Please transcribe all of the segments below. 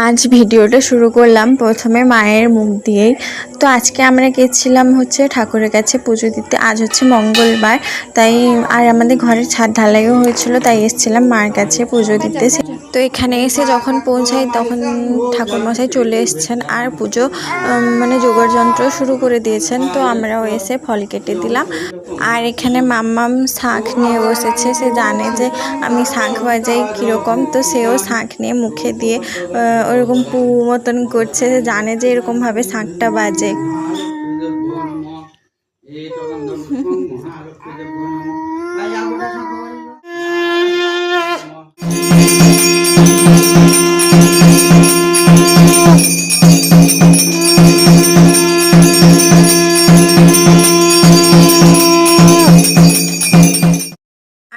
আজ ভিডিওটা শুরু করলাম প্রথমে মায়ের মুখ দিয়েই। তো আজকে আমরা গেছিলাম হচ্ছে ঠাকুরের কাছে পুজো দিতে। আজ হচ্ছে মঙ্গলবার, তাই আর আমাদের ঘরের ছাদ ঢালাইও হয়েছিল, তাই এসেছিলাম মার কাছে পুজো দিতে। তো এখানে এসে যখন পৌঁছাই তখন ঠাকুরমশাই চলে এসেছেন আর পুজো মানে জোগাড় যন্ত্র শুরু করে দিয়েছেন। তো আমরাও এসে ফল কেটে দিলাম। আর এখানে মাম্মাম শাঁখ নিয়ে বসেছে, সে জানে যে আমি শাঁখ বাজাই কীরকম, তো সেও শাঁখ নিয়ে মুখে দিয়ে ওরকম পু মতন করছে, সে জানে যে এরকমভাবে শাঁখটা বাজে।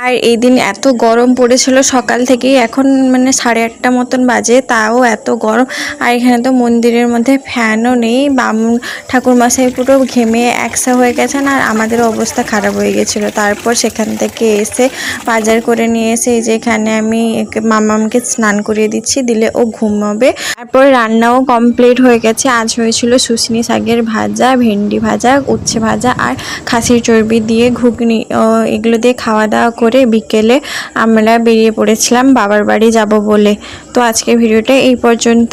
আর এই দিন এত গরম পড়েছিল সকাল থেকেই, এখন মানে 8:30 মতন বাজে, তাও এত গরম। আর এখানে তো মন্দিরের মধ্যে ফ্যানও নেই। বামুন ঠাকুরমশাই পুরো ঘেমে একসা হয়ে গেছেন আর আমাদের অবস্থা খারাপ হয়ে গেছিলো। তারপর সেখান থেকে এসে বাজার করে নিয়ে এসে এই যে এখানে আমি মামামকে স্নান করিয়ে দিচ্ছি, দিলে ও ঘুমাবে। তারপর রান্নাও কমপ্লিট হয়ে গেছে। আজ হয়েছিল শুশনি শাকের ভাজা, ভেন্ডি ভাজা, উচ্ছে ভাজা আর খাসির চর্বি দিয়ে ঘুগনি। এগুলো দিয়ে খাওয়া দাওয়া করে বিকেলে আমরা বেরিয়ে পড়েছিলাম বাবার বাড়ি যাব বলে। তো আজকের ভিডিওটা এই পর্যন্ত।